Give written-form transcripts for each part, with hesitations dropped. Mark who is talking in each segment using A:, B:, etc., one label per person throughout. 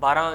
A: 12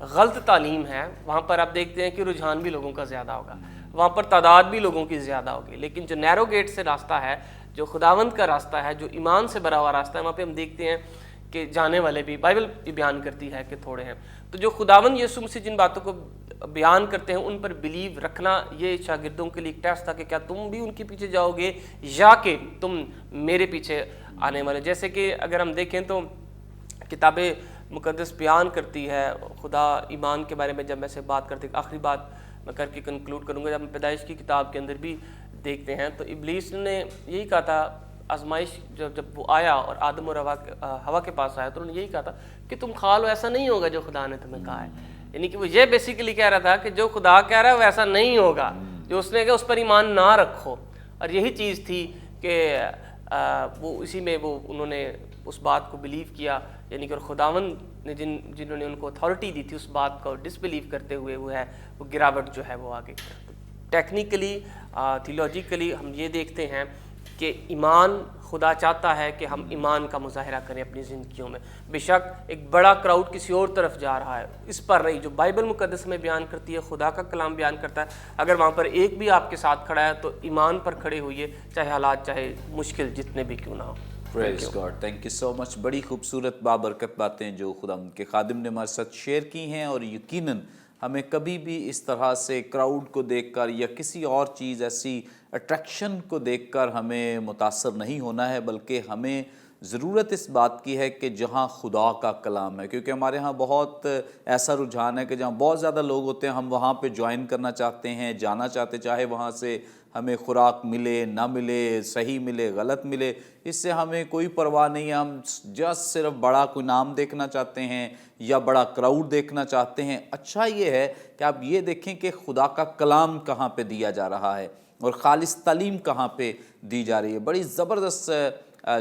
A: غلط تعلیم ہے وہاں پر آپ دیکھتے ہیں کہ رجحان بھی لوگوں کا زیادہ ہوگا, وہاں پر تعداد بھی لوگوں کی زیادہ ہوگی. لیکن جو نیرو گیٹ سے راستہ ہے, جو خداوند کا راستہ ہے, جو ایمان سے بھرا ہوا راستہ ہے, وہاں پہ ہم دیکھتے ہیں کہ جانے والے بھی, بائبل یہ بیان کرتی ہے کہ تھوڑے ہیں. تو جو خداوند یسوع مسیح جن باتوں کو بیان کرتے ہیں ان پر بلیو رکھنا, یہ شاگردوں کے لیے ایک ٹیسٹ تھا کہ کیا تم بھی ان کے پیچھے جاؤ گے یا کہ تم میرے پیچھے آنے والے. جیسے کہ اگر ہم دیکھیں تو کتاب مقدس بیان کرتی ہے, خدا ایمان کے بارے میں جب میں سے بات کرتے, آخری بات میں کر کے کنکلوڈ کروں گا, جب ہم پیدائش کی کتاب کے اندر بھی دیکھتے ہیں تو ابلیس نے یہی کہا تھا, آزمائش جب وہ آیا اور آدم اور ہوا کے پاس آیا تو انہوں نے یہی کہا تھا کہ تم کھا لو, ایسا نہیں ہوگا جو خدا نے تمہیں کہا ہے. یعنی کہ وہ یہ بیسیکلی کہہ رہا تھا کہ جو خدا کہہ رہا ہے وہ ایسا نہیں ہوگا, جو اس نے کہا اس پر ایمان نہ رکھو. اور یہی چیز تھی کہ وہ اسی میں انہوں نے اس بات کو بلیو کیا, یعنی کہ خداوند نے جنہوں نے ان کو اتھارٹی دی تھی اس بات کو ڈس بلیو کرتے ہوئے وہ گراوٹ جو ہے وہ آگے. ٹیکنیکلی تھیولوجیکلی ہم یہ دیکھتے ہیں کہ ایمان, خدا چاہتا ہے کہ ہم ایمان کا مظاہرہ کریں اپنی زندگیوں میں. بے شک ایک بڑا کراؤڈ کسی اور طرف جا رہا ہے, اس پر نہیں. جو بائبل مقدس میں بیان کرتی ہے, خدا کا کلام بیان کرتا ہے, اگر وہاں پر ایک بھی آپ کے ساتھ کھڑا ہے تو ایمان پر کھڑے ہوئیے, چاہے حالات چاہے مشکل جتنے بھی کیوں نہ ہو.
B: پریز گاڈ, تھینک یو سو مچ. بڑی خوبصورت بابرکت باتیں جو خدا ان کے خادم نے ہمارے ساتھ شیئر کی ہیں, اور یقیناً ہمیں کبھی بھی اس طرح سے کراؤڈ کو دیکھ کر یا کسی اور چیز ایسی اٹریکشن کو دیکھ کر ہمیں متاثر نہیں ہونا ہے, بلکہ ہمیں ضرورت اس بات کی ہے کہ جہاں خدا کا کلام ہے, کیونکہ ہمارے ہاں بہت ایسا رجحان ہے کہ جہاں بہت زیادہ لوگ ہوتے ہیں ہم وہاں پہ جوائن کرنا چاہتے ہیں, جانا چاہتے, چاہے وہاں سے ہمیں خوراک ملے نہ ملے, صحیح ملے غلط ملے, اس سے ہمیں کوئی پرواہ نہیں ہے. ہم جسٹ صرف بڑا کوئی نام دیکھنا چاہتے ہیں یا بڑا کراؤڈ دیکھنا چاہتے ہیں. اچھا یہ ہے کہ آپ یہ دیکھیں کہ خدا کا کلام کہاں پہ دیا جا رہا ہے اور خالص تعلیم کہاں پہ دی جا رہی ہے. بڑی زبردست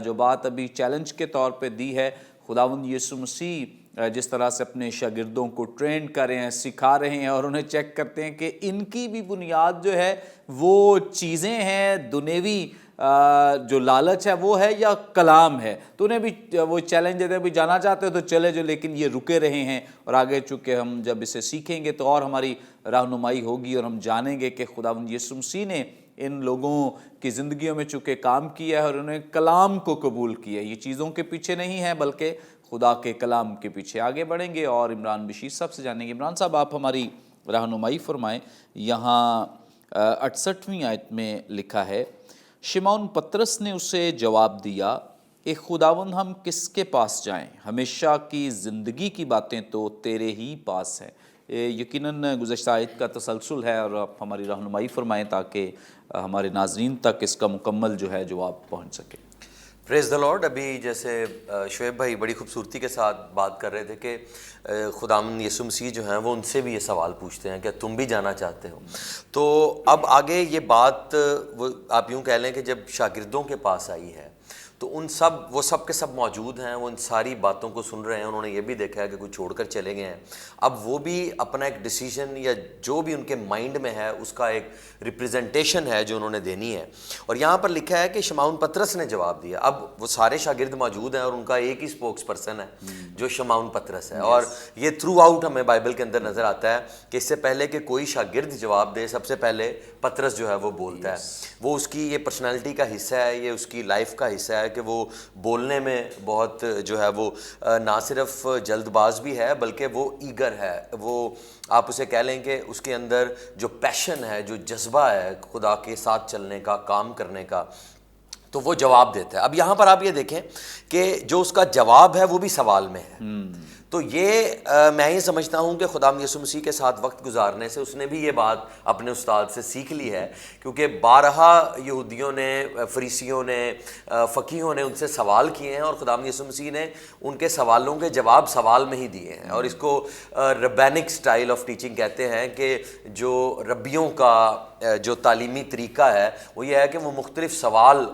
B: جو بات ابھی چیلنج کے طور پہ دی ہے, خداوند یسوع مسیح جس طرح سے اپنے شاگردوں کو ٹرین کر رہے ہیں, سکھا رہے ہیں, اور انہیں چیک کرتے ہیں کہ ان کی بھی بنیاد جو ہے وہ چیزیں ہیں, دنیوی جو لالچ ہے وہ ہے یا کلام ہے. تو انہیں بھی وہ چیلنج دیتے ہیں, بھی جانا چاہتے ہو تو چلے جو, لیکن یہ رکے رہے ہیں. اور آگے چونکہ ہم جب اسے سیکھیں گے تو اور ہماری رہنمائی ہوگی, اور ہم جانیں گے کہ خداوند یسوع مسیح نے ان لوگوں کی زندگیوں میں چونکہ کام کیا ہے اور انہیں کلام کو قبول کیا ہے. یہ چیزوں کے پیچھے نہیں ہے بلکہ خدا کے کلام کے پیچھے. آگے بڑھیں گے اور عمران بشیر صاحب سے جانیں گے. عمران صاحب آپ ہماری رہنمائی فرمائیں. یہاں 68ویں آیت میں لکھا ہے, شمعون پطرس نے اسے جواب دیا, اے خداوند ہم کس کے پاس جائیں, ہمیشہ کی زندگی کی باتیں تو تیرے ہی پاس ہیں. یقیناً گزشتہ آیت کا تسلسل ہے, اور آپ ہماری رہنمائی فرمائیں تاکہ ہمارے ناظرین تک اس کا مکمل جو ہے جواب پہنچ سکے.
C: پریز دی لارڈ. ابھی جیسے شعیب بھائی بڑی خوبصورتی کے ساتھ بات کر رہے تھے کہ خداوند یسوع مسیح جو ہیں وہ ان سے بھی یہ سوال پوچھتے ہیں کہ تم بھی جانا چاہتے ہو. تو اب آگے یہ بات وہ آپ یوں کہہ لیں کہ جب شاگردوں کے پاس آئی ہے تو وہ سب کے سب موجود ہیں, وہ ان ساری باتوں کو سن رہے ہیں, انہوں نے یہ بھی دیکھا ہے کہ کوئی چھوڑ کر چلے گئے ہیں. اب وہ بھی اپنا ایک ڈیسیژن یا جو بھی ان کے مائنڈ میں ہے اس کا ایک ریپریزنٹیشن ہے جو انہوں نے دینی ہے. اور یہاں پر لکھا ہے کہ شمعون پطرس نے جواب دیا. اب وہ سارے شاگرد موجود ہیں اور ان کا ایک ہی اسپوکس پرسن ہے جو شمعون پطرس ہے. اور یہ تھرو آؤٹ ہمیں بائبل کے اندر نظر آتا ہے کہ اس سے پہلے کہ کوئی شاگرد جواب دے, سب سے پہلے پطرس جو ہے وہ بولتا ہے. وہ اس کی یہ پرسنالٹی کا حصہ ہے, یہ اس کی لائف کا حصہ ہے کہ وہ بولنے میں بہت جو ہے وہ نہ صرف جلد باز بھی ہے بلکہ وہ ایگر ہے. وہ آپ اسے کہہ لیں کہ اس کے اندر جو پیشن ہے, جو جذبہ ہے خدا کے ساتھ چلنے کا, کام کرنے کا, تو وہ جواب دیتا ہے. اب یہاں پر آپ یہ دیکھیں کہ جو اس کا جواب ہے وہ بھی سوال میں ہے. تو یہ میں یہ سمجھتا ہوں کہ خداوند یسوع مسیح کے ساتھ وقت گزارنے سے اس نے بھی یہ بات اپنے استاد سے سیکھ لی ہے, کیونکہ بارہا یہودیوں نے, فریسیوں نے, فقیہوں نے ان سے سوال کیے ہیں اور خداوند یسوع مسیح نے ان کے سوالوں کے جواب سوال میں ہی دیے ہیں. اور اس کو ربینک سٹائل آف ٹیچنگ کہتے ہیں کہ جو ربیوں کا جو تعلیمی طریقہ ہے وہ یہ ہے کہ وہ مختلف سوال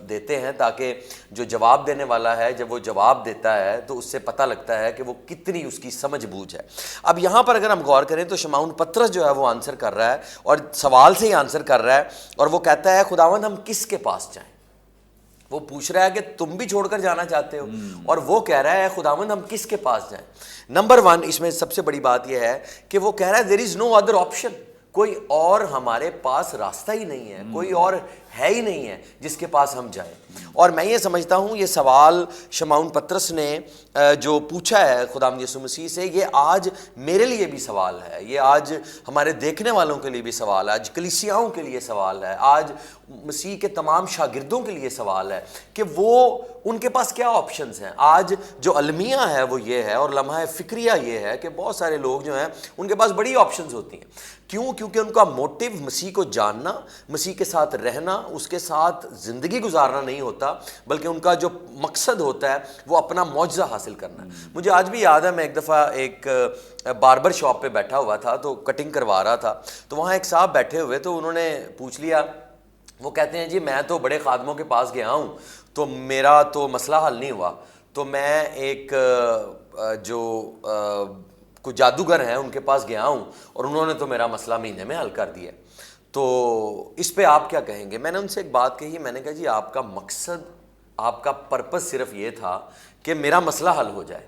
C: دیتے ہیں تاکہ جو جواب دینے والا ہے جب وہ جواب دیتا ہے تو اس سے پتہ لگتا ہے کہ وہ کتنی اس کی سمجھ بوجھ ہے. اب یہاں پر اگر ہم غور کریں تو شمعون پطرس جو ہے وہ آنسر کر رہا ہے اور سوال سے ہی آنسر کر رہا ہے, اور وہ کہتا ہے خداوند ہم کس کے پاس جائیں. وہ پوچھ رہا ہے کہ تم بھی چھوڑ کر جانا چاہتے ہو, اور وہ کہہ رہا ہے خداوند ہم کس کے پاس جائیں. نمبر 1 اس میں سب سے بڑی بات یہ ہے کہ وہ کہہ رہا ہے دیر از نو ادر آپشن, کوئی اور ہمارے پاس راستہ ہی نہیں ہے, کوئی اور ہے ہی نہیں ہے جس کے پاس ہم جائیں. اور میں یہ سمجھتا ہوں یہ سوال شمعون پطرس نے جو پوچھا ہے خداوند یسوع مسیح سے, یہ آج میرے لیے بھی سوال ہے, یہ آج ہمارے دیکھنے والوں کے لیے بھی سوال ہے, آج کلیسیاؤں کے لیے سوال ہے, آج مسیح کے تمام شاگردوں کے لیے سوال ہے کہ وہ ان کے پاس کیا آپشنز ہیں. آج جو المیہ ہے وہ یہ ہے, اور لمحہ فکریہ یہ ہے کہ بہت سارے لوگ جو ہیں ان کے پاس بڑی آپشنز ہوتی ہیں. کیوں؟ کیونکہ ان کا موٹیو مسیح کو جاننا, مسیح کے ساتھ رہنا, اس کے ساتھ زندگی گزارنا نہیں ہوتا, بلکہ ان کا جو مقصد ہوتا ہے وہ اپنا معجزہ حاصل کرنا ہے. مجھے آج بھی یاد ہے, میں ایک دفعہ ایک باربر شاپ پہ بیٹھا ہوا تھا تو کٹنگ کروا رہا تھا, تو وہاں ایک صاحب بیٹھے ہوئے, تو انہوں نے پوچھ لیا, وہ کہتے ہیں جی میں تو بڑے خادموں کے پاس گیا ہوں تو میرا تو مسئلہ حل نہیں ہوا, تو میں ایک جو کوئی جادوگر ہیں ان کے پاس گیا ہوں اور انہوں نے تو میرا مسئلہ مہینے میں حل کر دیا, تو اس پہ آپ کیا کہیں گے. میں نے ان سے ایک بات کہی, میں نے کہا جی آپ کا مقصد, آپ کا پرپس صرف یہ تھا کہ میرا مسئلہ حل ہو جائے,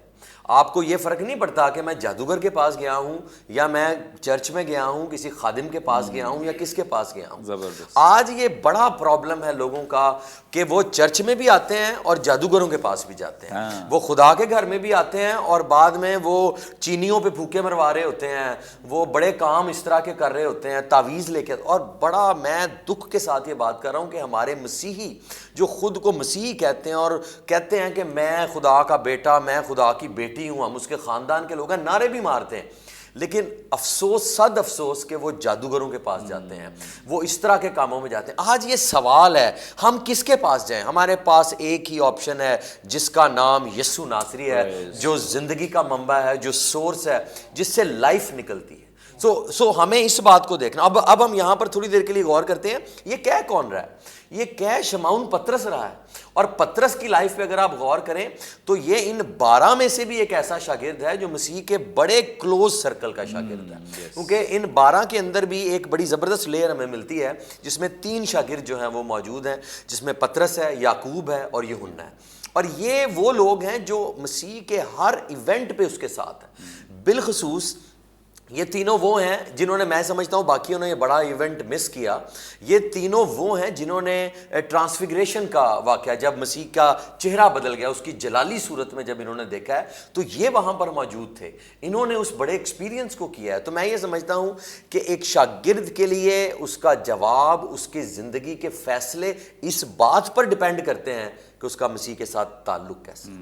C: آپ کو یہ فرق نہیں پڑتا کہ میں جادوگر کے پاس گیا ہوں یا میں چرچ میں گیا ہوں, کسی خادم کے پاس گیا ہوں یا کس کے پاس گیا ہوں.
B: زبردست.
C: آج یہ بڑا پرابلم ہے لوگوں کا کہ وہ چرچ میں بھی آتے ہیں اور جادوگروں کے پاس بھی جاتے ہیں, وہ خدا کے گھر میں بھی آتے ہیں اور بعد میں وہ چینیوں پہ پھوکے مروا رہے ہوتے ہیں, وہ بڑے کام اس طرح کے کر رہے ہوتے ہیں, تعویذ لے کے. اور بڑا میں دکھ کے ساتھ یہ بات کر رہا ہوں کہ ہمارے مسیحی جو خود کو مسیحی کہتے ہیں اور کہتے ہیں کہ میں خدا کا بیٹا, میں خدا کی بیٹی ہوں, ہم اس کے خاندان کے لوگ ہیں, نعرے بھی مارتے ہیں, لیکن افسوس, صد افسوس کہ وہ جادوگروں کے پاس جاتے ہیں, وہ اس طرح کے کاموں میں جاتے ہیں. آج یہ سوال ہے ہم کس کے پاس جائیں. ہمارے پاس ایک ہی آپشن ہے جس کا نام یسوع ناصری ہے, جو زندگی کا منبع ہے, جو سورس ہے, جس سے لائف نکلتی ہے. سو ہمیں اس بات کو دیکھنا. اب ہم یہاں پر تھوڑی دیر کے لیے غور کرتے ہیں, یہ کہہ کون رہا ہے؟ یہ کہہ شمعون پطرس رہا ہے. اور پطرس کی لائف پہ اگر آپ غور کریں تو یہ ان 12 میں سے بھی ایک ایسا شاگرد ہے جو مسیح کے بڑے کلوز سرکل کا شاگرد ہے, کیونکہ ان 12 کے اندر بھی ایک بڑی زبردست لیئر ہمیں ملتی ہے جس میں 3 شاگرد جو ہیں وہ موجود ہیں, جس میں پطرس ہے, یعقوب ہے اور یوحنا ہے. اور یہ وہ لوگ ہیں جو مسیح کے ہر ایونٹ پہ اس کے ساتھ ہیں. بالخصوص یہ تینوں وہ ہیں جنہوں نے, میں سمجھتا ہوں باقیوں نے یہ بڑا ایونٹ مس کیا, یہ تینوں وہ ہیں جنہوں نے ٹرانسفیگریشن کا واقعہ, جب مسیح کا چہرہ بدل گیا, اس کی جلالی صورت میں جب انہوں نے دیکھا ہے تو یہ وہاں پر موجود تھے, انہوں نے اس بڑے ایکسپیرینس کو کیا ہے. تو میں یہ سمجھتا ہوں کہ ایک شاگرد کے لیے اس کا جواب, اس کی زندگی کے فیصلے اس بات پر ڈیپینڈ کرتے ہیں کہ اس کا مسیح کے ساتھ تعلق کیسا ہے,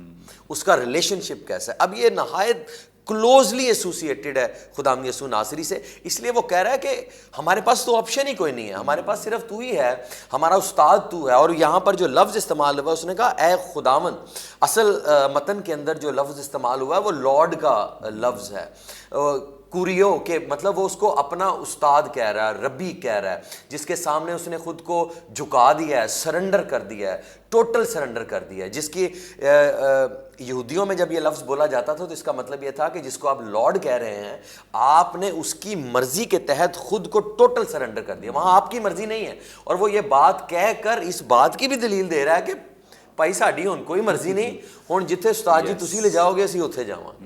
C: اس کا ریلیشن شپ کیسا ہے. اب یہ نہایت کلوزلی ایسوسیٹڈ ہے خداوند یسوع ناصری سے, اس لیے وہ کہہ رہا ہے کہ ہمارے پاس تو آپشن ہی کوئی نہیں ہے, ہمارے پاس صرف تو ہی ہے, ہمارا استاد تو ہے. اور یہاں پر جو لفظ استعمال ہوا اس نے کہا اے خداوند, اصل متن کے اندر جو لفظ استعمال ہوا ہے وہ لارڈ کا لفظ ہے, کوریو, کہ مطلب وہ اس کو اپنا استاد کہہ رہا ہے, ربی کہہ رہا ہے, جس کے سامنے اس نے خود کو جھکا دیا ہے, سرنڈر کر دیا ہے, ٹوٹل سرنڈر کر دیا ہے. جس کی یہودیوں میں جب یہ لفظ بولا جاتا تھا تو اس کا مطلب یہ تھا کہ جس کو آپ لارڈ کہہ رہے ہیں آپ نے اس کی مرضی کے تحت خود کو ٹوٹل سرنڈر کر دیا, وہاں آپ کی مرضی نہیں ہے. اور وہ یہ بات کہہ کر اس بات کی بھی دلیل دے رہا ہے کہ ਭਾਈ ਸਾਡੀ ਹੁਣ ਕੋਈ ਮਰਜ਼ੀ ਨਹੀਂ, ਹੁਣ ਜਿੱਥੇ ਉਸਤਾਦ ਜੀ ਤੁਸੀਂ ਲੈ ਜਾਓਗੇ ਅਸੀਂ ਉੱਥੇ ਜਾਵਾਂਗੇ.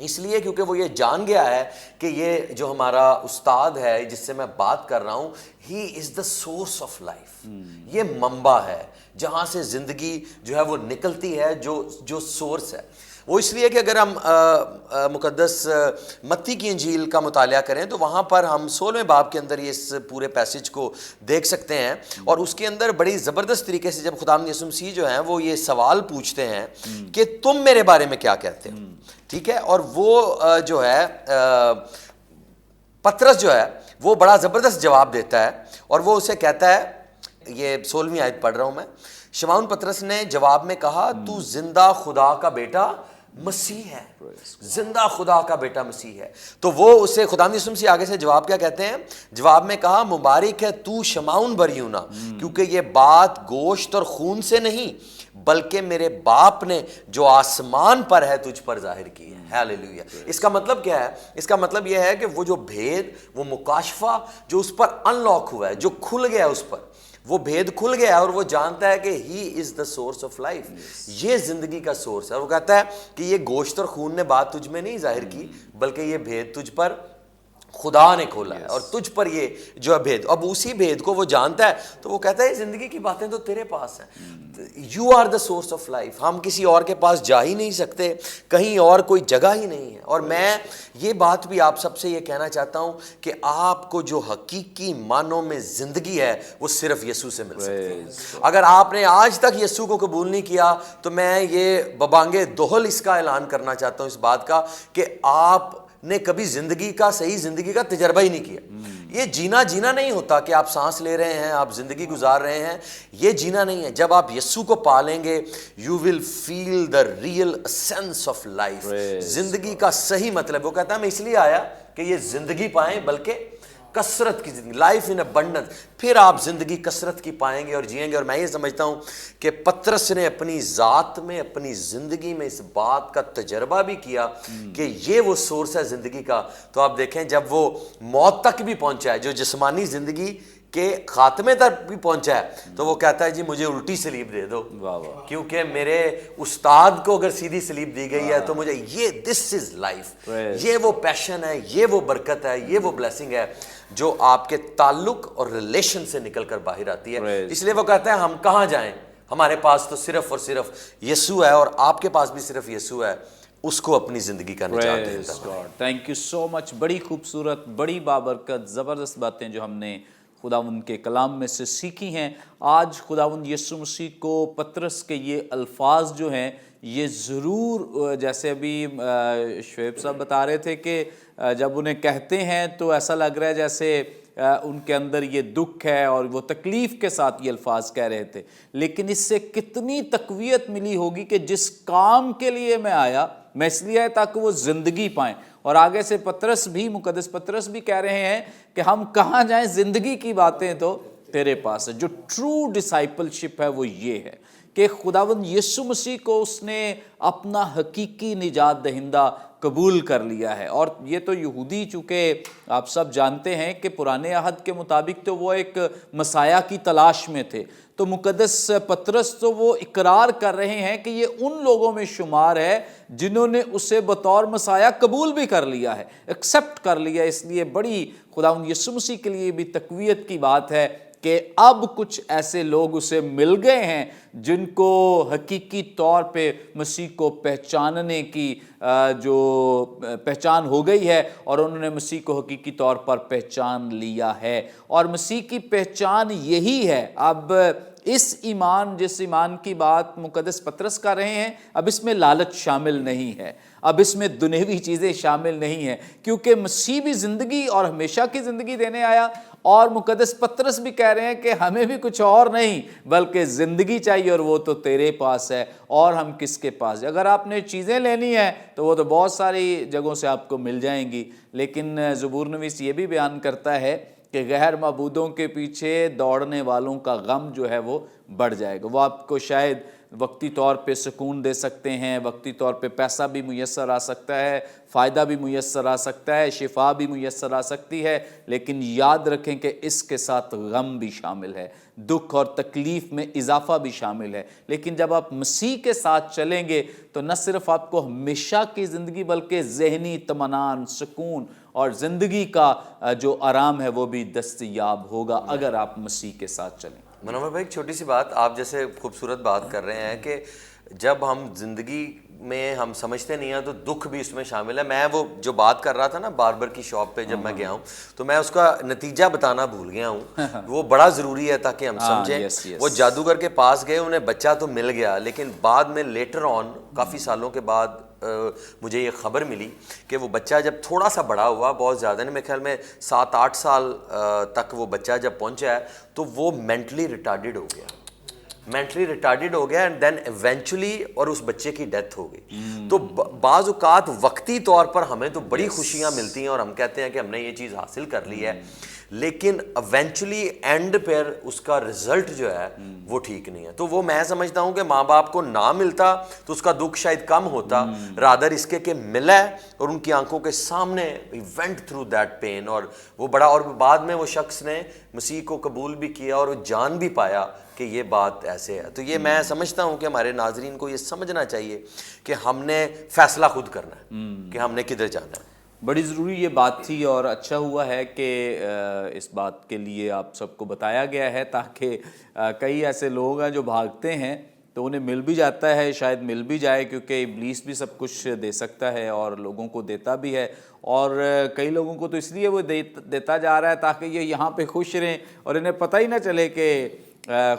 C: اس لیے کیونکہ وہ یہ جان گیا ہے کہ یہ جو ہمارا استاد ہے جس سے میں بات کر رہا ہوں, ہی از دا سورس آف لائف. یہ منبع ہے جہاں سے زندگی جو ہے وہ نکلتی ہے, جو سورس ہے. وہ اس لیے کہ اگر ہم مقدس متی کی انجیل کا مطالعہ کریں تو وہاں پر ہم 16ویں باب کے اندر اس پورے پیسج کو دیکھ سکتے ہیں. اور اس کے اندر بڑی زبردست طریقے سے جب خداوند یسوع مسیح جو ہیں وہ یہ سوال پوچھتے ہیں کہ تم میرے بارے میں کیا کہتے ہو, ٹھیک ہے. اور وہ جو ہے پطرس جو ہے وہ بڑا زبردست جواب دیتا ہے اور وہ اسے کہتا ہے, یہ 16ویں آیت پڑھ رہا ہوں میں. شمعون پطرس نے جواب میں کہا تو زندہ خدا کا بیٹا مسیح ہے, زندہ خدا کا بیٹا مسیح ہے. تو وہ اسے خداوند یسوع مسیح آگے سے جواب کیا کہتے ہیں؟ جواب میں کہا مبارک ہے تو شمعون بر یونا, کیونکہ یہ بات گوشت اور خون سے نہیں بلکہ میرے باپ نے جو آسمان پر ہے تجھ پر ظاہر کی ہے. ہیلیلویا. اس کا مطلب کیا ہے؟ اس کا مطلب یہ ہے کہ وہ جو بھید, وہ مکاشفہ جو اس پر ان لاک ہوا ہے, جو کھل گیا اس پر, وہ بھید کھل گیا اور وہ جانتا ہے کہ ہی از دا سورس آف لائف, یہ زندگی کا سورس ہے. اور وہ کہتا ہے کہ یہ گوشت اور خون نے بات تجھ میں نہیں ظاہر کی بلکہ یہ بھید تجھ پر خدا نے کھولا ہے, اور تجھ پر یہ جو ہے بھید. اب اسی بھید کو وہ جانتا ہے تو وہ کہتا ہے زندگی کی باتیں تو تیرے پاس ہیں, you are the source of life. ہم کسی اور کے پاس جا ہی نہیں سکتے, کہیں اور کوئی جگہ ہی نہیں ہے. اور میں یہ بات بھی آپ سب سے یہ کہنا چاہتا ہوں کہ آپ کو جو حقیقی معنوں میں زندگی ہے وہ صرف یسوع سے مل سکتی ہے. اگر آپ نے آج تک یسوع کو قبول نہیں کیا تو میں یہ ببانگِ دہل اس کا اعلان کرنا چاہتا ہوں اس بات کا کہ آپ نے کبھی زندگی کا, صحیح زندگی کا تجربہ ہی نہیں کیا. یہ جینا نہیں ہوتا کہ آپ سانس لے رہے ہیں, آپ زندگی گزار رہے ہیں, یہ جینا نہیں ہے. جب آپ یسوع کو پالیں گے you will feel the real sense of life, زندگی کا صحیح مطلب. وہ کہتا ہے میں اس لیے آیا کہ یہ زندگی پائیں, بلکہ کثرت کی زندگی, لائف ان ابنڈنس. پھر آپ زندگی کثرت کی پائیں گے اور جئیں گے. اور میں یہ سمجھتا ہوں کہ پطرس نے اپنی ذات میں, اپنی زندگی میں اس بات کا تجربہ بھی کیا کہ یہ وہ سورس ہے زندگی کا. تو آپ دیکھیں جب وہ موت تک بھی پہنچا ہے, جو جسمانی زندگی کے خاتمے تک بھی پہنچا ہے, تو وہ کہتا ہے جی مجھے الٹی سلیب دے دو, کیونکہ میرے استاد کو اگر سیدھی سلیب دی گئی ہے تو مجھے یہ دس از لائف, یہ وہ پیشن ہے, یہ وہ برکت ہے, یہ وہ بلیسنگ ہے جو آپ کے تعلق اور ریلیشن سے نکل کر باہر آتی ہے. اس لیے وہ کہتا ہے ہم کہاں جائیں, ہمارے پاس تو صرف اور صرف یسوع ہے, اور آپ کے پاس بھی صرف یسوع ہے, اس کو اپنی زندگی کا نجات دیتا ہے.
B: تھینک یو سو مچ. بڑی خوبصورت, بڑی بابرکت, زبردست باتیں جو ہم نے خداوند کے کلام میں سے سیکھی ہیں. آج خداوند یسوع مسیح کو پطرس کے یہ الفاظ جو ہیں یہ ضرور, جیسے ابھی شعیب صاحب بتا رہے تھے کہ جب انہیں کہتے ہیں تو ایسا لگ رہا ہے جیسے ان کے اندر یہ دکھ ہے اور وہ تکلیف کے ساتھ یہ الفاظ کہہ رہے تھے, لیکن اس سے کتنی تقویت ملی ہوگی کہ جس کام کے لیے میں آیا میں اس لیے آیا تاکہ وہ زندگی پائیں. اور آگے سے پطرس بھی, مقدس پطرس بھی کہہ رہے ہیں کہ ہم کہاں جائیں, زندگی کی باتیں تو تیرے پاس ہے. جو ٹرو ڈسائپلشپ ہے وہ یہ ہے کہ خداوند یسوع مسیح کو اس نے اپنا حقیقی نجات دہندہ قبول کر لیا ہے. اور یہ تو یہودی, چونکہ آپ سب جانتے ہیں کہ پرانے عہد کے مطابق تو وہ ایک مسیح کی تلاش میں تھے, تو مقدس پطرس تو وہ اقرار کر رہے ہیں کہ یہ ان لوگوں میں شمار ہے جنہوں نے اسے بطور مسیح قبول بھی کر لیا ہے, ایکسیپٹ کر لیا. اس لیے بڑی خداوند یسوع مسیح کے لیے بھی تقویت کی بات ہے کہ اب کچھ ایسے لوگ اسے مل گئے ہیں جن کو حقیقی طور پہ مسیح کو پہچاننے کی جو پہچان ہو گئی ہے, اور انہوں نے مسیح کو حقیقی طور پر پہچان لیا ہے. اور مسیح کی پہچان یہی ہے. اب اس ایمان, جس ایمان کی بات مقدس پطرس کر رہے ہیں, اب اس میں لالچ شامل نہیں ہے, اب اس میں دنیوی چیزیں شامل نہیں ہیں, کیونکہ مسیح بھی زندگی اور ہمیشہ کی زندگی دینے آیا. اور مقدس پطرس بھی کہہ رہے ہیں کہ ہمیں بھی کچھ اور نہیں بلکہ زندگی چاہیے, اور وہ تو تیرے پاس ہے, اور ہم کس کے پاس. اگر آپ نے چیزیں لینی ہیں تو وہ تو بہت ساری جگہوں سے آپ کو مل جائیں گی, لیکن زبور نویس یہ بھی بیان کرتا ہے کہ غیر معبودوں کے پیچھے دوڑنے والوں کا غم جو ہے وہ بڑھ جائے گا. وہ آپ کو شاید وقتی طور پہ سکون دے سکتے ہیں, وقتی طور پہ پیسہ بھی میسر آ سکتا ہے, فائدہ بھی میسر آ سکتا ہے, شفا بھی میسر آ سکتی ہے, لیکن یاد رکھیں کہ اس کے ساتھ غم بھی شامل ہے, دکھ اور تکلیف میں اضافہ بھی شامل ہے. لیکن جب آپ مسیح کے ساتھ چلیں گے تو نہ صرف آپ کو ہمیشہ کی زندگی بلکہ ذہنی اطمینان, سکون اور زندگی کا جو آرام ہے وہ بھی دستیاب ہوگا اگر آپ مسیح کے ساتھ چلیں.
C: منور بھائی, ایک چھوٹی سی بات, آپ جیسے خوبصورت بات کر رہے ہیں کہ جب ہم زندگی میں ہم سمجھتے نہیں ہیں تو دکھ بھی اس میں شامل ہے. میں وہ جو بات کر رہا تھا نا باربر کی شاپ پہ جب میں گیا ہوں تو میں اس کا نتیجہ بتانا بھول گیا ہوں, وہ بڑا ضروری ہے تاکہ ہم سمجھیں. وہ جادوگر کے پاس گئے, انہیں بچہ تو مل گیا, لیکن بعد میں لیٹر آن کافی سالوں کے بعد مجھے یہ خبر ملی کہ وہ بچہ جب تھوڑا سا بڑا ہوا, بہت زیادہ نہیں, میرے خیال میں 7-8 سال تک وہ بچہ جب پہنچا ہے تو وہ مینٹلی ریٹارڈڈ ہو گیا. مینٹلی ریٹارڈیڈ ہو گیا اینڈ دین ایونچولی اور اس بچے کی ڈیتھ ہو گئی. تو بعض اوقات وقتی طور پر ہمیں تو بڑی خوشیاں ملتی ہیں اور ہم کہتے ہیں کہ ہم نے یہ چیز حاصل کر لی ہے, لیکن ایونچولی اینڈ پر اس کا رزلٹ جو ہے وہ ٹھیک نہیں ہے. تو وہ میں سمجھتا ہوں کہ ماں باپ کو نہ ملتا تو اس کا دکھ شاید کم ہوتا, رادر اس کے کہ ملا ہے اور ان کی آنکھوں کے سامنے went through that pain, اور وہ بڑا, اور بعد میں وہ شخص نے مسیح کو قبول بھی کیا اور وہ جان بھی پایا کہ یہ بات ایسے ہے. تو یہ میں سمجھتا ہوں کہ ہمارے ناظرین کو یہ سمجھنا چاہیے کہ ہم نے فیصلہ خود کرنا ہے کہ ہم نے کدھر جانا ہے.
B: بڑی ضروری یہ بات تھی اور اچھا ہوا ہے کہ اس بات کے لیے آپ سب کو بتایا گیا ہے, تاکہ کئی ایسے لوگ ہیں جو بھاگتے ہیں تو انہیں مل بھی جاتا ہے, شاید مل بھی جائے کیونکہ ابلیس بھی سب کچھ دے سکتا ہے اور لوگوں کو دیتا بھی ہے, اور کئی لوگوں کو تو اس لیے وہ دیتا جا رہا ہے تاکہ یہ یہاں پہ خوش رہیں اور انہیں پتہ ہی نہ چلے کہ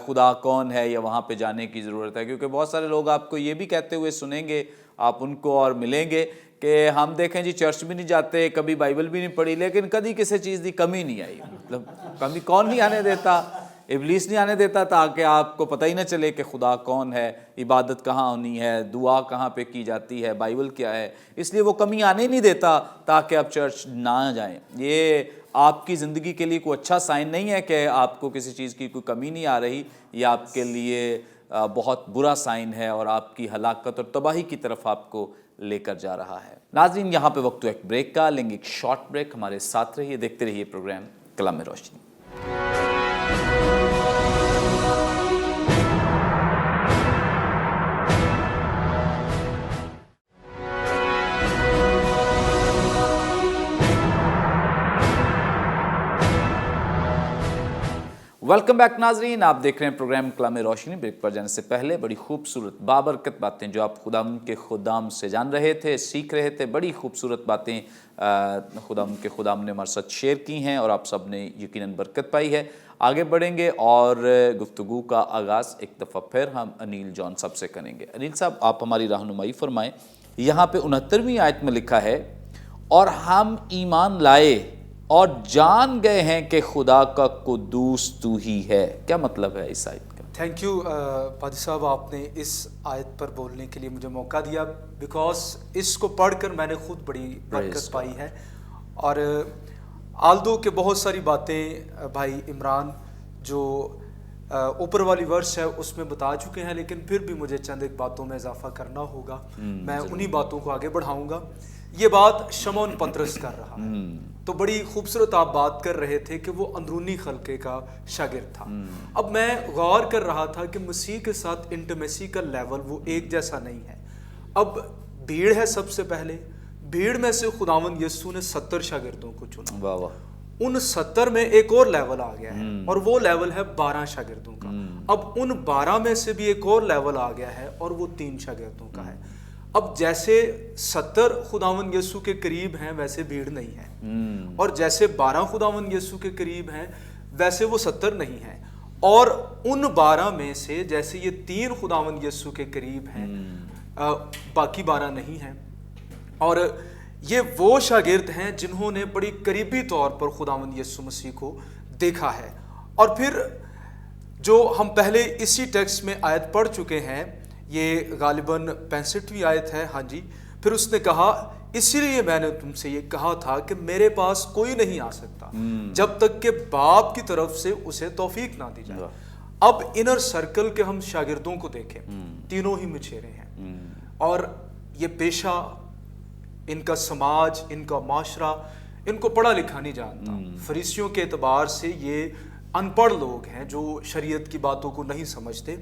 B: خدا کون ہے یا وہاں پہ جانے کی ضرورت ہے. کیونکہ بہت سارے لوگ آپ کو یہ بھی کہتے ہوئے سنیں گے آپ ان کو اور ملیں گے کہ ہم دیکھیں جی چرچ بھی نہیں جاتے, کبھی بائبل بھی نہیں پڑھی, لیکن کبھی کسی چیز کی کمی نہیں آئی. مطلب کمی کون نہیں آنے دیتا؟ ابلیس نہیں آنے دیتا, تاکہ آپ کو پتہ ہی نہ چلے کہ خدا کون ہے, عبادت کہاں ہونی ہے, دعا کہاں پہ کی جاتی ہے, بائبل کیا ہے. اس لیے وہ کمی آنے نہیں دیتا تاکہ آپ چرچ نہ جائیں. یہ آپ کی زندگی کے لیے کوئی اچھا سائن نہیں ہے کہ آپ کو کسی چیز کی کوئی کمی نہیں آ رہی. یہ آپ کے لیے بہت برا سائن ہے اور آپ کی ہلاکت اور تباہی کی طرف آپ کو لے کر جا رہا ہے. ناظرین, یہاں پہ وقت ایک بریک کا, لیں گے ایک شارٹ بریک. ہمارے ساتھ رہیے, دیکھتے رہیے پروگرام کلام روشنی. ویلکم بیک ناظرین, آپ دیکھ رہے ہیں پروگرام کلام روشنی. بریک پر جانے سے پہلے بڑی خوبصورت بابرکت باتیں جو آپ خداوند کے خدام سے جان رہے تھے, سیکھ رہے تھے, بڑی خوبصورت باتیں خداوند کے خدام نے ہمارے ساتھ شیئر کی ہیں اور آپ سب نے یقیناً برکت پائی ہے. آگے بڑھیں گے اور گفتگو کا آغاز ایک دفعہ پھر ہم انیل جان صاحب سے کریں گے. انیل صاحب, آپ ہماری رہنمائی فرمائیں. یہاں پہ 69ویں آیت میں لکھا ہے, اور ہم ایمان لائے اور جان گئے ہیں کہ خدا کا قدوس تو ہی ہے. کیا مطلب ہے اس آیت کا؟
D: تھینک یو پادری صاحب, آپ نے اس آیت پر بولنے کے لیے مجھے موقع دیا, بیکاز اس کو پڑھ کر میں نے خود بڑی برکت پائی ہے. اور آلدو کے بہت ساری باتیں بھائی عمران جو اوپر والی ورس ہے اس میں بتا چکے ہیں, لیکن پھر بھی مجھے چند ایک باتوں میں اضافہ کرنا ہوگا. میں انہی باتوں کو آگے بڑھاؤں گا. یہ بات شمعون پطرس کر رہا ہے, تو بڑی خوبصورت آپ بات کر رہے تھے کہ وہ اندرونی خلقے کا شاگرد تھا. اب میں غور کر رہا تھا کہ مسیح کے ساتھ انٹیمیسی کا لیول وہ ایک جیسا نہیں ہے. اب بھیڑ ہے, سب سے پہلے بھیڑ میں سے خداوند یسوع نے 70 شاگردوں کو چنا.
B: واہ واہ.
D: ان 70 میں ایک اور لیول آ گیا ہے اور وہ لیول ہے 12 شاگردوں کا. اب ان 12 میں سے بھی ایک اور لیول آ گیا ہے اور وہ 3 شاگردوں کا ہے. اب جیسے 70 خداوند یسوع کے قریب ہیں ویسے بھیڑ نہیں ہے, اور جیسے 12 خداوند یسوع کے قریب ہیں ویسے وہ 70 نہیں ہیں, اور ان 12 میں سے جیسے یہ 3 خداوند یسوع کے قریب ہیں باقی 12 نہیں ہیں. اور یہ وہ شاگرد ہیں جنہوں نے بڑی قریبی طور پر خداوند یسوع مسیح کو دیکھا ہے. اور پھر جو ہم پہلے اسی ٹیکسٹ میں آیت پڑھ چکے ہیں, یہ غالباً 65ویں آیت ہے. ہاں جی. پھر اس نے کہا, اسی لیے میں نے تم سے یہ کہا تھا کہ میرے پاس کوئی نہیں آ سکتا جب تک کہ باپ کی طرف سے اسے توفیق نہ دی جائے. اب انر سرکل کے ہم شاگردوں کو دیکھیں, تینوں ہی مچھیرے ہیں, اور یہ پیشہ, ان کا سماج, ان کا معاشرہ ان کو پڑھا لکھا نہیں جانتا. فریسیوں کے اعتبار سے یہ ان پڑھ لوگ ہیں جو شریعت کی باتوں کو نہیں سمجھتے,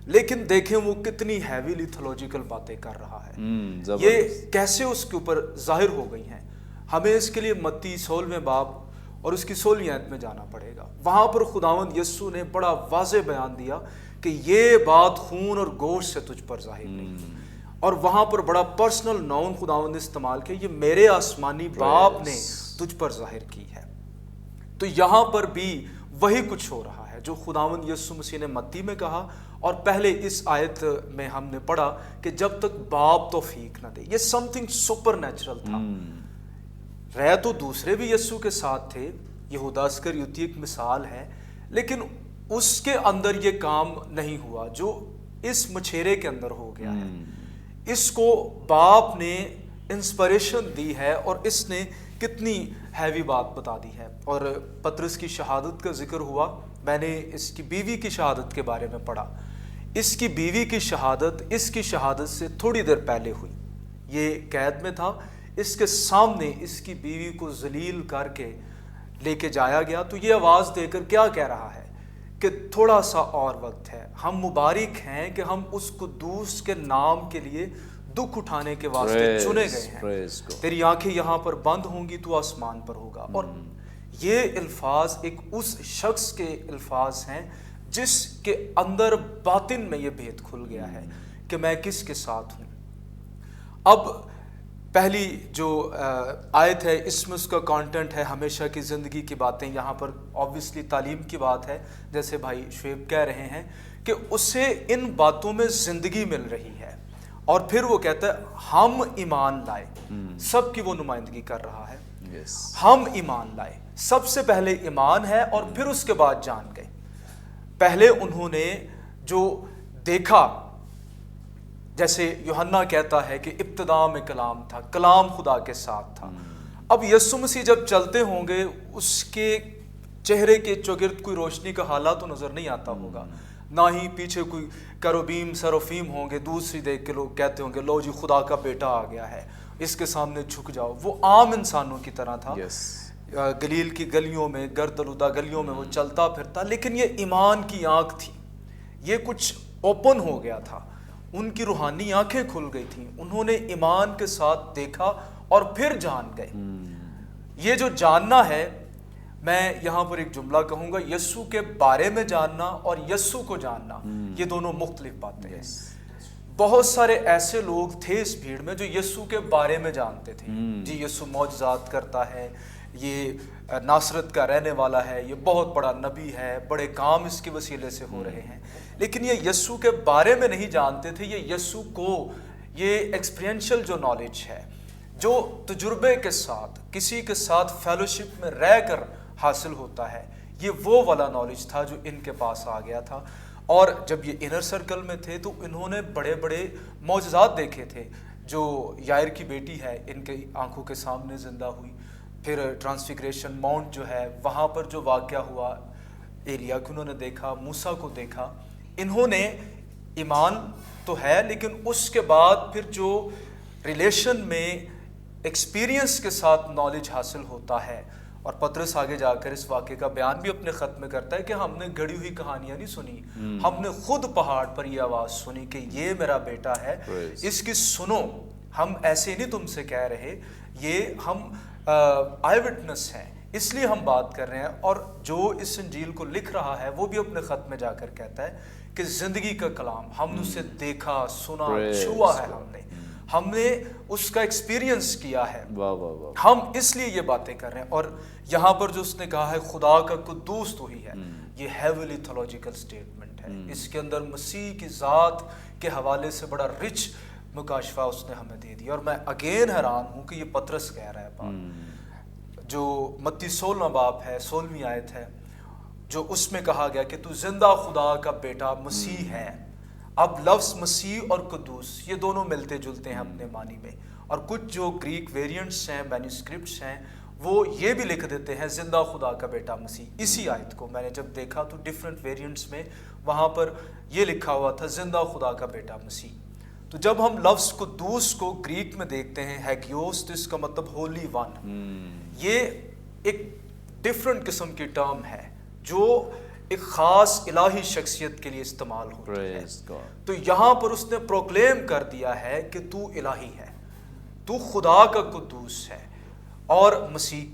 D: لیکن دیکھیں وہ کتنی ہیویلی تھیولوجیکل باتیں کر رہا ہے. یہ کیسے اس کے اوپر ظاہر ہو گئی ہیں. ہمیں اس کے لیے متی 16ویں باب اور اس کی 16ویں آیت میں جانا پڑے گا. وہاں پر خداوند یسوع نے بڑا واضح بیان دیا کہ یہ بات خون اور گوشت سے تجھ پر ظاہر نہیں, اور وہاں پر بڑا پرسنل ناؤن خداوند نے استعمال کیا, یہ میرے آسمانی باپ نے تجھ پر ظاہر کی ہے. تو یہاں پر بھی وہی کچھ ہو رہا ہے جو خداوند یسوع مسیح نے متی میں کہا, اور پہلے اس آیت میں ہم نے پڑھا کہ جب تک باپ توفیق نہ دے. یہ سم تھنگ سپر نیچرل تھا. رہ تو دوسرے بھی یسوع کے ساتھ تھے, یہودا اسکریوتی ایک مثال ہے, لیکن اس کے اندر یہ کام نہیں ہوا جو اس مچھیرے کے اندر ہو گیا ہے. اس کو باپ نے انسپریشن دی ہے اور اس نے کتنی ہیوی بات بتا دی ہے. اور پطرس کی شہادت کا ذکر ہوا, میں نے اس کی بیوی کی شہادت کے بارے میں پڑھا. اس کی بیوی کی شہادت اس کی شہادت سے تھوڑی دیر پہلے ہوئی. یہ قید میں تھا, اس کے سامنے اس کی بیوی کو ذلیل کر کے لے کے جایا گیا. تو یہ آواز دے کر کیا کہہ رہا ہے کہ تھوڑا سا اور وقت ہے, ہم مبارک ہیں کہ ہم اس قدوس کے نام کے لیے دکھ اٹھانے کے واسطے چنے گئے ہیں. تیری آنکھیں یہاں پر بند ہوں گی, تو آسمان پر ہوگا. اور یہ الفاظ ایک اس شخص کے الفاظ ہیں جس کے اندر باطن میں یہ بھید کھل گیا ہے کہ میں کس کے ساتھ ہوں. اب پہلی جو آیت ہے اس میں اس کا کانٹینٹ ہے ہمیشہ کی زندگی کی باتیں. یہاں پر آبویسلی تعلیم کی بات ہے, جیسے بھائی شعیب کہہ رہے ہیں کہ اسے ان باتوں میں زندگی مل رہی ہے. اور پھر وہ کہتا ہے ہم ایمان لائے, سب کی وہ نمائندگی کر رہا ہے. ہم ایمان لائے, سب سے پہلے ایمان ہے اور پھر اس کے بعد جان گئے. پہلے انہوں نے جو دیکھا, جیسے یوحنا کہتا ہے کہ ابتدا میں کلام تھا, کلام خدا کے ساتھ تھا. اب یسوع مسیح جب چلتے ہوں گے اس کے چہرے کے چوگرد کوئی روشنی کا حالہ تو نظر نہیں آتا ہوگا, نہ ہی پیچھے کوئی کروبیم سروفیم ہوں گے. دوسری دیکھ کے لوگ کہتے ہوں گے لو جی خدا کا بیٹا آ گیا ہے, اس کے سامنے جھک جاؤ. وہ عام انسانوں کی طرح تھا. گلیل کی گلیوں میں, گرد آلودہ گلیوں میں وہ چلتا پھرتا. لیکن یہ ایمان کی آنکھ تھی, یہ کچھ اوپن ہو گیا تھا, ان کی روحانی آنکھیں کھل گئی تھیں. انہوں نے ایمان کے ساتھ دیکھا اور پھر جان گئے. یہ جو جاننا ہے, میں یہاں پر ایک جملہ کہوں گا, یسوع کے بارے میں جاننا اور یسوع کو جاننا یہ دونوں مختلف باتیں ہیں. بہت سارے ایسے لوگ تھے اس بھیڑ میں جو یسوع کے بارے میں جانتے تھے. جی یسوع معجزات کرتا ہے, یہ ناصرت کا رہنے والا ہے, یہ بہت بڑا نبی ہے, بڑے کام اس کے وسیلے سے ہو رہے ہیں. لیکن یہ یسوع کے بارے میں نہیں جانتے تھے. یہ یسوع کو, یہ ایکسپیرینشل جو نالج ہے, جو تجربے کے ساتھ کسی کے ساتھ فیلوشپ میں رہ کر حاصل ہوتا ہے, یہ وہ والا نالج تھا جو ان کے پاس آ گیا تھا. اور جب یہ انر سرکل میں تھے تو انہوں نے بڑے بڑے معجزات دیکھے تھے. جو یائر کی بیٹی ہے ان کی آنکھوں کے سامنے زندہ ہوئی. پھر ٹرانسفیگریشن ماؤنٹ جو ہے وہاں پر جو واقعہ ہوا, ایلیا کو انہوں نے دیکھا, موسیٰ کو دیکھا. انہوں نے ایمان تو ہے, لیکن اس کے بعد پھر جو ریلیشن میں ایکسپیرینس کے ساتھ نالج حاصل ہوتا ہے. اور پطرس آگے جا کر اس واقعے کا بیان بھی اپنے خط میں کرتا ہے کہ ہم نے گڑی ہوئی کہانیاں نہیں سنی, ہم نے خود پہاڑ پر یہ آواز سنی کہ یہ میرا بیٹا ہے, اس کی سنو. ہم ایسے نہیں تم سے کہہ رہے, یہ ہم آئی وٹنس ہیں, اس لیے ہم بات کر رہے ہیں. اور جو اس انجیل کو لکھ رہا ہے وہ بھی اپنے خط میں جا کر کہتا ہے کہ زندگی کا کلام ہم نے اسے دیکھا, سنا, چھوا ہے, ہم نے اس کا ایکسپیرینس کیا ہے. ہم اس لیے یہ باتیں کر رہے ہیں. اور یہاں پر جو اس نے کہا ہے خدا کا قدوس تو ہی ہے, یہ ہیویلی تھیولوجیکل سٹیٹمنٹ ہے. اس کے اندر مسیح کی ذات کے حوالے سے بڑا رچ مکاشفہ اس نے ہمیں دے دیا. اور میں اگین حیران ہوں کہ یہ پطرس کہہ رہا ہے بات, جو متی 16 باب ہے, 16ویں آیت ہے, جو اس میں کہا گیا کہ تو زندہ خدا کا بیٹا مسیح ہے. اب لفظ مسیح اور قدوس یہ دونوں ملتے جلتے ہیں اپنے معنی میں. اور کچھ جو گریک ویرینٹس ہیں, مینوسکرپٹس ہیں, وہ یہ بھی لکھ دیتے ہیں زندہ خدا کا بیٹا مسیح. اسی آیت کو میں نے جب دیکھا تو ڈیفرنٹ ویرینٹس میں وہاں پر یہ لکھا ہوا تھا زندہ خدا کا بیٹا مسیح. تو جب ہم لفظ قدوس کو گریک میں دیکھتے ہیں ہیگیوس, تو اس کا مطلب ہولی ون. یہ ایک ڈیفرنٹ قسم کی ٹرم ہے جو ایک خاص الہی شخصیت کے لیے استعمال ہوتی ہے. تو یہاں پر اس نے پروکلیم کر دیا ہے کہ تو الہی ہے, تو خدا کا قدوس ہے. اور مسیح,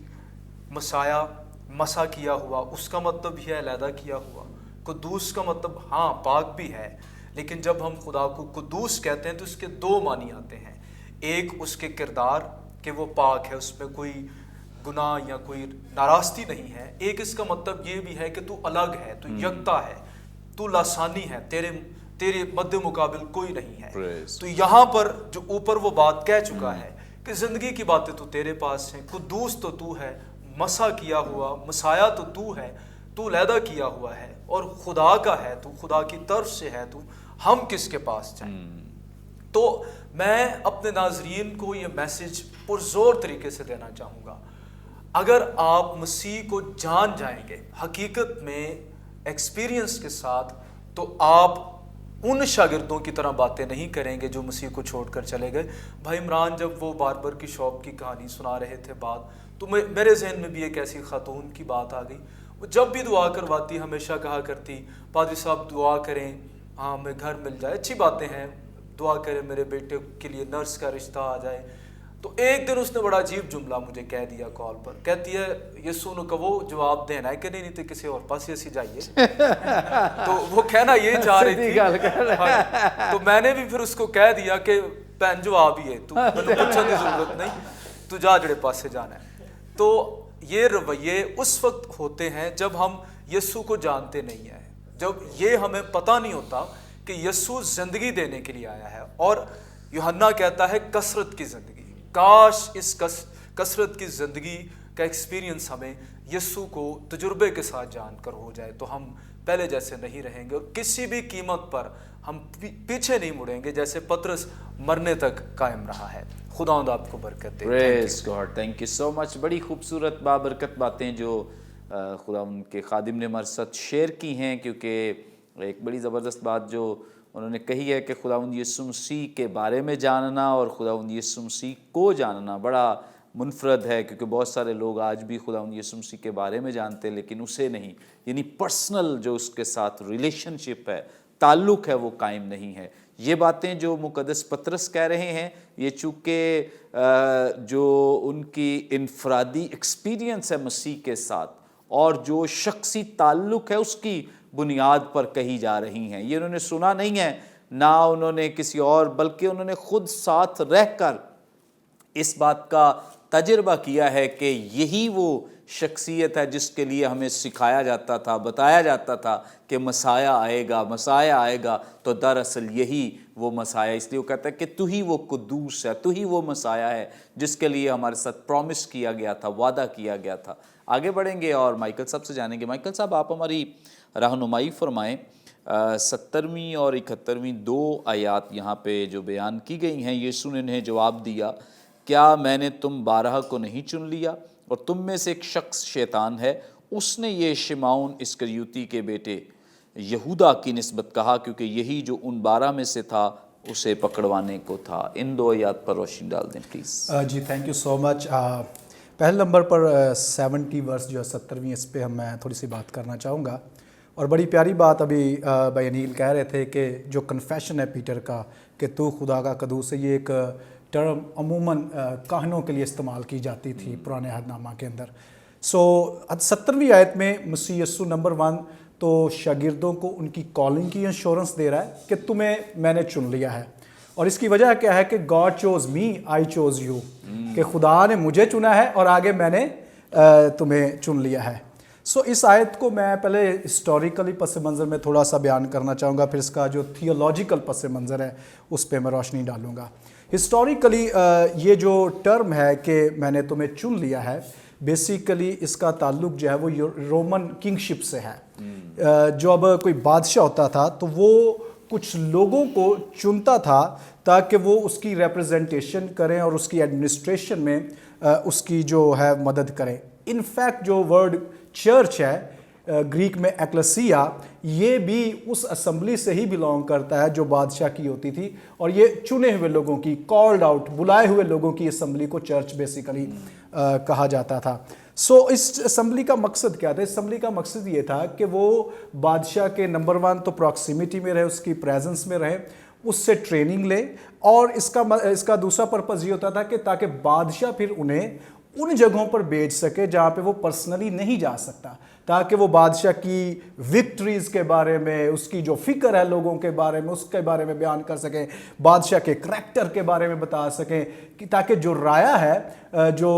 D: مسایا, مسا کیا ہوا, اس کا مطلب یہ ہے علیحدہ کیا ہوا. قدوس کا مطلب ہاں پاک بھی ہے, لیکن جب ہم خدا کو قدوس کہتے ہیں تو اس کے دو معنی آتے ہیں. ایک اس کے کردار کہ وہ پاک ہے, اس میں کوئی گناہ یا کوئی ناراستی نہیں ہے. ایک اس کا مطلب یہ بھی ہے کہ تو الگ ہے, تو یکتا ہے, تو لاسانی ہے, تیرے مد مقابل کوئی نہیں ہے. تو یہاں پر جو اوپر وہ بات کہہ چکا ہے کہ زندگی کی باتیں تو تیرے پاس ہیں, قدوس تو تو ہے, مسا کیا ہوا, مسایا تو ہے, تو علیحدہ کیا ہوا ہے اور خدا کا ہے، تو خدا کی طرف سے ہے، تو ہم کس کے پاس جائیں؟ تو میں اپنے ناظرین کو یہ میسج پرزور طریقے سے دینا چاہوں گا، اگر آپ مسیح کو جان جائیں گے حقیقت میں ایکسپیرینس کے ساتھ، تو آپ ان شاگردوں کی طرح باتیں نہیں کریں گے جو مسیح کو چھوڑ کر چلے گئے۔ بھائی عمران جب وہ باربر کی شاپ کی کہانی سنا رہے تھے بات، تو میرے ذہن میں بھی ایک ایسی خاتون کی بات آ گئی، وہ جب بھی دعا کرواتی ہمیشہ کہا کرتی پادری صاحب دعا کریں ہاں ہمیں گھر مل جائے، اچھی باتیں ہیں، دعا کریں میرے بیٹے کے لیے نرس کا رشتہ آ جائے۔ تو ایک دن اس نے بڑا عجیب جملہ مجھے کہہ دیا کال پر، کہتی ہے یسو نو کہو جواب دینا ہے کہ نہیں تو کسی اور پاس اسی جائیے۔ تو وہ کہنا یہ چاہ رہی تھی، تو میں نے بھی پھر اس کو کہہ دیا کہ بہن جواب ہی ہے، تو مجھے پوچھنے کی ضرورت نہیں، تو جا جڑے پاس سے جانا ہے۔ تو یہ رویے اس وقت ہوتے ہیں جب ہم یسوع کو جانتے نہیں ہیں، جب یہ ہمیں پتہ نہیں ہوتا کہ یسوع زندگی دینے کے لیے آیا ہے، اور یوحنا کہتا ہے کثرت کی زندگی۔ کاش اس کثرت کی زندگی کا ایکسپیرینس ہمیں یسوع کو تجربے کے ساتھ جان کر ہو جائے، تو ہم پہلے جیسے نہیں رہیں گے اور کسی بھی قیمت پر ہم پیچھے نہیں مڑیں گے، جیسے پطرس مرنے تک قائم رہا ہے۔ خداوند آپ کو برکت دے۔
B: پریز گاڈ، تھینک یو سو مچ۔ بڑی خوبصورت بابرکت باتیں جو خداوند کے خادم نے ہمارے ساتھ شیئر کی ہیں، کیونکہ ایک بڑی زبردست بات جو انہوں نے کہی ہے کہ خداوند یسوع مسیح کے بارے میں جاننا اور خداوند یسوع مسیح کو جاننا بڑا منفرد ہے، کیونکہ بہت سارے لوگ آج بھی خداوند یسوع مسیح کے بارے میں جانتے لیکن اسے نہیں، یعنی پرسنل جو اس کے ساتھ ریلیشن شپ ہے، تعلق ہے، وہ قائم نہیں ہے۔ یہ باتیں جو مقدس پطرس کہہ رہے ہیں، یہ چونکہ جو ان کی انفرادی ایکسپیرینس ہے مسیح کے ساتھ اور جو شخصی تعلق ہے اس کی بنیاد پر کہی جا رہی ہیں۔ یہ انہوں نے سنا نہیں ہے، نہ انہوں نے کسی اور، بلکہ انہوں نے خود ساتھ رہ کر اس بات کا تجربہ کیا ہے کہ یہی وہ شخصیت ہے جس کے لیے ہمیں سکھایا جاتا تھا، بتایا جاتا تھا کہ مسیح آئے گا، مسیح آئے گا، تو دراصل یہی وہ مسیح، اس لیے وہ کہتا ہے کہ تو ہی وہ قدوس ہے، تو ہی وہ مسیح ہے جس کے لیے ہمارے ساتھ پرومس کیا گیا تھا، وعدہ کیا گیا تھا۔ آگے بڑھیں گے اور مائیکل صاحب سے جانیں گے۔ مائیکل صاحب آپ ہماری رہنمائی فرمائیں، 70ویں اور 71ویں 2 آیات یہاں پہ جو بیان کی گئی ہیں۔ یسوع نے انہیں جواب دیا، کیا میں نے تم 12 کو نہیں چن لیا؟ اور تم میں سے ایک شخص شیطان ہے۔ اس نے یہ شمعون اسکریوتی کے بیٹے یہودا کی نسبت کہا، کیونکہ یہی جو ان 12 میں سے تھا اسے پکڑوانے کو تھا۔ ان 2 آیات پر روشنی ڈال دیں پلیز۔
D: جی تھینک یو سو مچ۔ پہلے نمبر پر 70 ورس جو ہے 70ویں، اس پہ میں تھوڑی سی بات کرنا چاہوں گا، اور بڑی پیاری بات ابھی بھائی انیل کہہ رہے تھے کہ جو کنفیشن ہے پیٹر کا کہ تو خدا کا قدوس ہے، یہ ایک ٹرم عموماً کاہنوں کے لیے استعمال کی جاتی تھی پرانے عہد نامہ کے اندر۔ 70ویں آیت میں مسیح یسوع نمبر 1 تو شاگردوں کو ان کی کالنگ کی انشورنس دے رہا ہے کہ تمہیں میں نے چن لیا ہے، اور اس کی وجہ کیا ہے کہ God choose me I choose you, کہ خدا نے مجھے چنا ہے اور آگے میں نے تمہیں چن لیا ہے۔ اس آیت کو میں پہلے ہسٹوریکلی پس منظر میں تھوڑا سا بیان کرنا چاہوں گا، پھر اس کا جو تھیولوجیکل پس منظر ہے اس پہ میں روشنی ڈالوں گا۔ ہسٹوریکلی یہ جو ٹرم ہے کہ میں نے تمہیں چن لیا ہے، بیسیکلی اس کا تعلق جو ہے وہ رومن کنگشپ سے ہے۔ جو اب کوئی بادشاہ ہوتا تھا تو وہ کچھ لوگوں کو چنتا تھا تاکہ وہ اس کی ریپرزنٹیشن کریں اور اس کی ایڈمنسٹریشن میں اس کی جو ہے مدد کریں۔ ان فیکٹ جو ورڈ چرچ ہے گریک میں ایکلسیا، یہ بھی اس اسمبلی سے ہی بلانگ کرتا ہے جو بادشاہ کی ہوتی تھی، اور یہ چنے ہوئے لوگوں کی، کالڈ آؤٹ، بلائے ہوئے لوگوں کی اسمبلی کو چرچ بیسیکلی کہا جاتا تھا۔ اس اسمبلی کا مقصد کیا تھا؟ اسمبلی کا مقصد یہ تھا کہ وہ بادشاہ کے نمبر 1 تو پراکسیمیٹی میں رہے، اس کی پریزنس میں رہے، اس سے ٹریننگ لے، اور اس کا دوسرا پرپز یہ ہوتا تھا کہ تاکہ بادشاہ پھر انہیں ان جگہوں پر بھیج سکے جہاں پہ وہ پرسنلی نہیں جا سکتا، تاکہ وہ بادشاہ کی وکٹریز کے بارے میں، اس کی جو فکر ہے لوگوں کے بارے میں، اس کے بارے میں بیان کر سکیں، بادشاہ کے کریکٹر کے بارے میں بتا سکیں، تاکہ جو رایا ہے، جو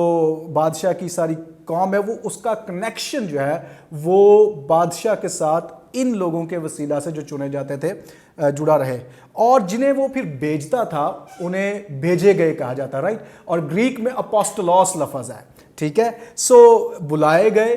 D: بادشاہ کی ساری قوم ہے، وہ اس کا کنیکشن جو ہے وہ بادشاہ کے ساتھ ان لوگوں کے وسیلہ سے جو چنے جاتے تھے جڑا رہے، اور جنہیں وہ پھر بھیجتا تھا انہیں بھیجے گئے کہا جاتا، رائٹ، اور گریک میں اپوسٹلوس لفظ ہے، ٹھیک ہے۔ بلائے گئے،